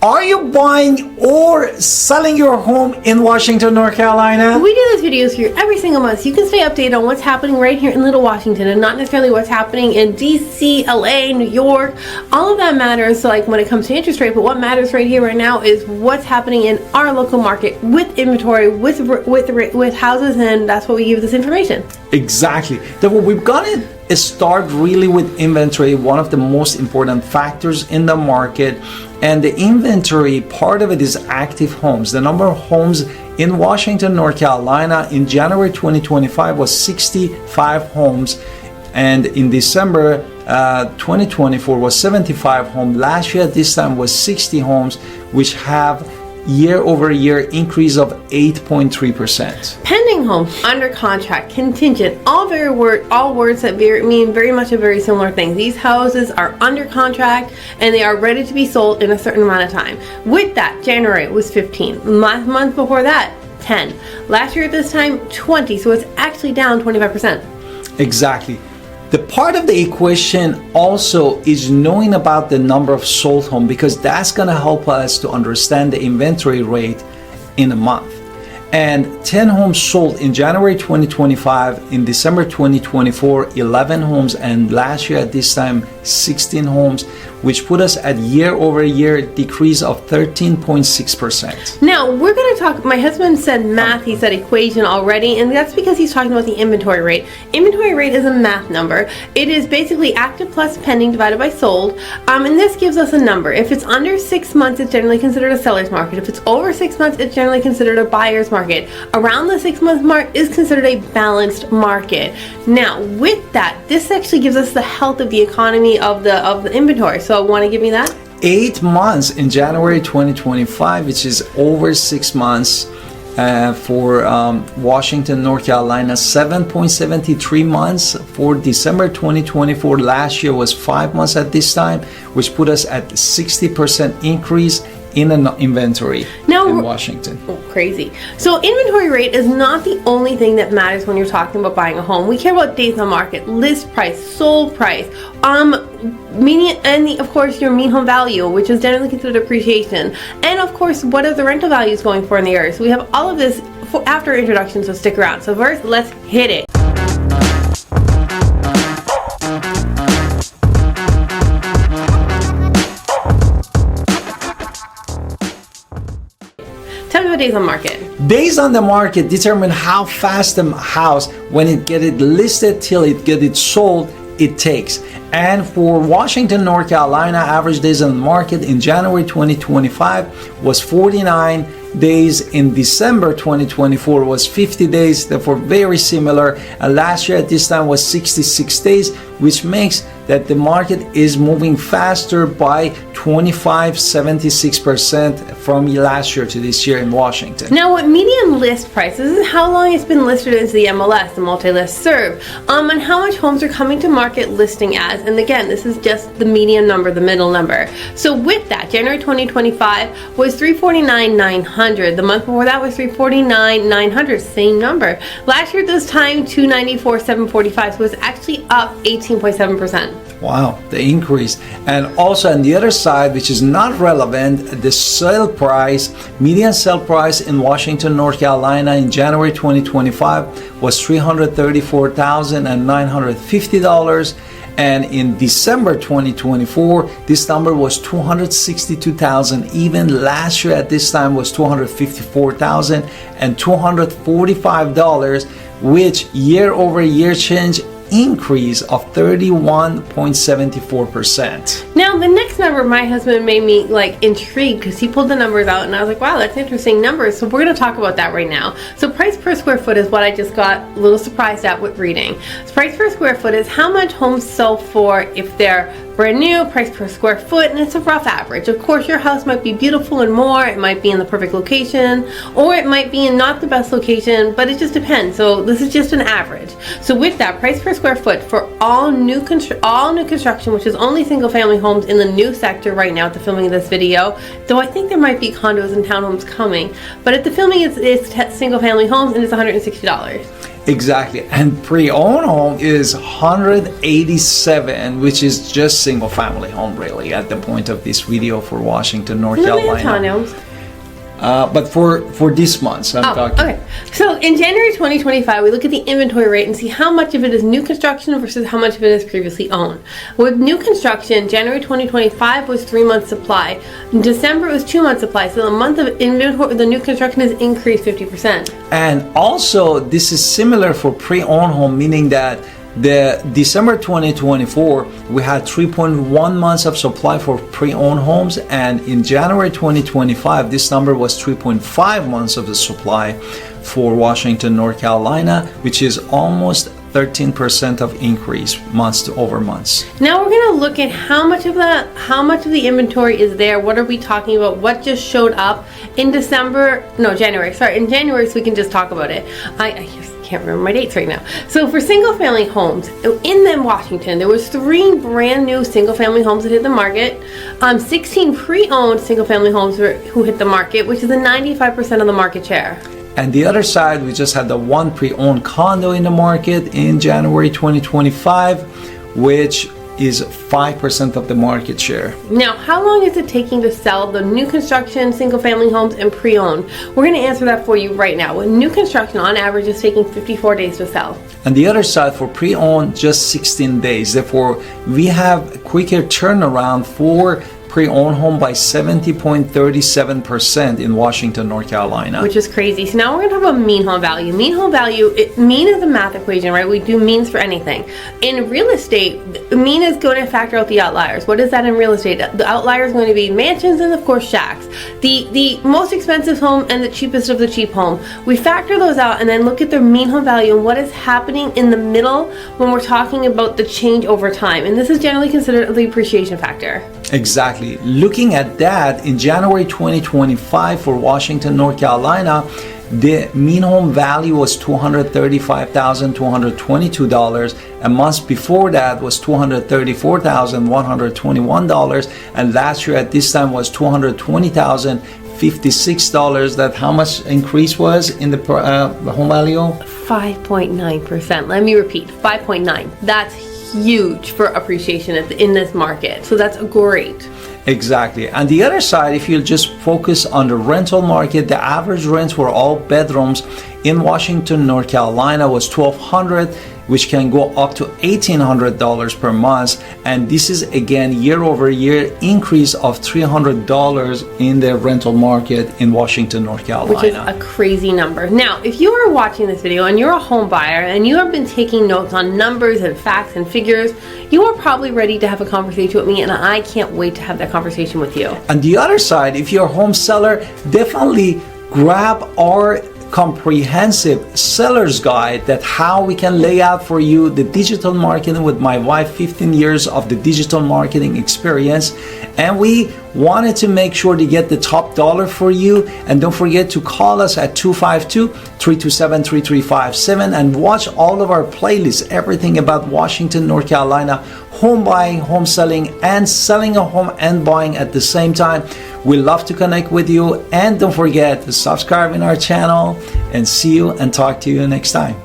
Are you buying or selling your home in Washington, North Carolina? We do these videos here every single month, so you can stay updated on what's happening right here in Little Washington and not necessarily what's happening in DC, LA, New York. All of that matters, so like when it comes to interest rate, but what matters right here, right now, is what's happening in our local market with inventory, with houses, and that's what we give this information. Exactly. Therefore, we've got to start really with inventory, one of the most important factors in the market. And the inventory, part of it is active homes. The number of homes in Washington, North Carolina in January 2025 was 65 homes. And in December 2024 was 75 homes. Last year at this time was 60 homes, which have year-over-year increase of 8.3%. Pending home, under contract, contingent, all words that mean very much a very similar thing. These houses are under contract and they are ready to be sold in a certain amount of time. With that, January was 15. Last month before that, 10. Last year at this time, 20. So it's actually down 25%. Exactly. The part of the equation also is knowing about the number of sold homes, because that's going to help us to understand the inventory rate in a month. And 10 homes sold in January 2025, in December 2024, 11 homes, and last year at this time, 16 homes, which put us at year-over-year decrease of 13.6%. Now, we're going to talk, my husband said math, he said equation already, and that's because he's talking about the inventory rate. Inventory rate is a math number. It is basically active plus pending divided by sold, and this gives us a number. If it's under 6 months, it's generally considered a seller's market. If it's over 6 months, it's generally considered a buyer's market. Around the 6 month mark is considered a balanced market. Now, with that, this actually gives us the health of the economy of the inventory. So, want to give me that? 8 months in January 2025, which is over 6 months for Washington, North Carolina. 7.73 months for December 2024. Last year was 5 months at this time, which put us at 60% increase in an inventory in Washington. Oh, crazy. So inventory rate is not the only thing that matters when you're talking about buying a home. We care about days on market, list price, sold price, median, and of course your mean home value, which is generally considered appreciation, and of course what are the rental values going for in the area. So we have all of this after introduction, so stick around. So first, let's hit it. Tell me about days on market. Days on the market determine how fast the house, when it get it listed till it get it sold, it takes. And for Washington, North Carolina, average days on the market in January 2025 was 49 days. In December 2024 was 50 days, therefore very similar. And last year at this time was 66 days, which makes that the market is moving faster by 76% from last year to this year in Washington. Now, what median list price is how long it's been listed as the MLS, the multi-list serve, and how much homes are coming to market listing as. And again, this is just the median number, the middle number. So with that, January 2025 was 349,900. The month before that was 349,900, same number. Last year at this time, 294,745. So it's actually up 18.7%. Wow, the increase. And also on the other side, which is not relevant, the sale price, median sale price in Washington, North Carolina in January 2025 was $334,950. And in December 2024, this number was $262,000. Even last year at this time was $254,245, which year-over-year change increase of 31.74%. Now the next number, my husband made me like intrigued because he pulled the numbers out and I was like, wow, that's interesting numbers. So we're going to talk about that right now. So price per square foot is what I just got a little surprised at with reading. So price per square foot is how much homes sell for if they're brand new, price per square foot, and it's a rough average. Of course, your house might be beautiful and more, it might be in the perfect location, or it might be in not the best location, but it just depends. So this is just an average. So with that, price per square foot for all new construction, which is only single family homes in the new sector right now at the filming of this video, though I think there might be condos and townhomes coming, but at the filming it's single family homes and it's $160. Exactly. And pre-owned home is 187, which is just single family home really at the point of this video for Washington, North Carolina. But for this month, I'm talking. Okay. So in January 2025, we look at the inventory rate and see how much of it is new construction versus how much of it is previously owned. With new construction, January 2025 was 3 months supply. In December, it was 2 months supply. So the month of inventory, the new construction has increased 50%. And also, this is similar for pre-owned home, meaning that the December 2024 we had 3.1 months of supply for pre-owned homes, and in January 2025 this number was 3.5 months of the supply for Washington, North Carolina, which is almost 13% of increase months over months. Now we're going to look at how much of the inventory is there. What are we talking about? What just showed up in January, so we can just talk about it. I can't remember my dates right now. So for single family homes in Washington, there was 3 brand new single family homes that hit the market, 16 pre-owned single family homes who hit the market, which is a 95% of the market share. And the other side, we just had the 1 pre-owned condo in the market in January 2025, which is 5% of the market share. Now, how long is it taking to sell the new construction single family homes and pre-owned? We're going to answer that for you right now. With new construction, on average, is taking 54 days to sell. And the other side, for pre-owned, just 16 days. Therefore, we have a quicker turnaround for pre-owned home by 70.37% in Washington, North Carolina. Which is crazy. So now we're going to talk about mean home value. Mean home value, mean is a math equation, right? We do means for anything. In real estate, mean is going to factor out the outliers. What is that in real estate? The outlier is going to be mansions and of course shacks. The most expensive home and the cheapest of the cheap home. We factor those out and then look at their mean home value and what is happening in the middle when we're talking about the change over time. And this is generally considered the appreciation factor. Exactly. Looking at that, in January 2025 for Washington, North Carolina, the mean home value was $235,222. A month before that was $234,121. And last year at this time was $220,056. That how much increase was in the home value? 5.9%. Let me repeat, 5.9. That's huge for appreciation in this market. So that's great. Exactly. And the other side, if you just focus on the rental market, the average rents for all bedrooms in Washington, North Carolina was $1,200, which can go up to $1,800 per month. And this is again year over year increase of $300 in the rental market in Washington, North Carolina. Which is a crazy number. Now, if you are watching this video and you're a home buyer and you have been taking notes on numbers and facts and figures, you are probably ready to have a conversation with me, and I can't wait to have that conversation with you. On the other side, if you're a home seller, definitely grab our comprehensive seller's guide that how we can lay out for you the digital marketing with my wife, 15 years of the digital marketing experience, and we wanted to make sure to get the top dollar for you. And don't forget to call us at 252-327-3357 and watch all of our playlists, everything about Washington, North Carolina, home buying, home selling, and selling a home and buying at the same time. We love to connect with you, and don't forget to subscribe in our channel, and see you and talk to you next time.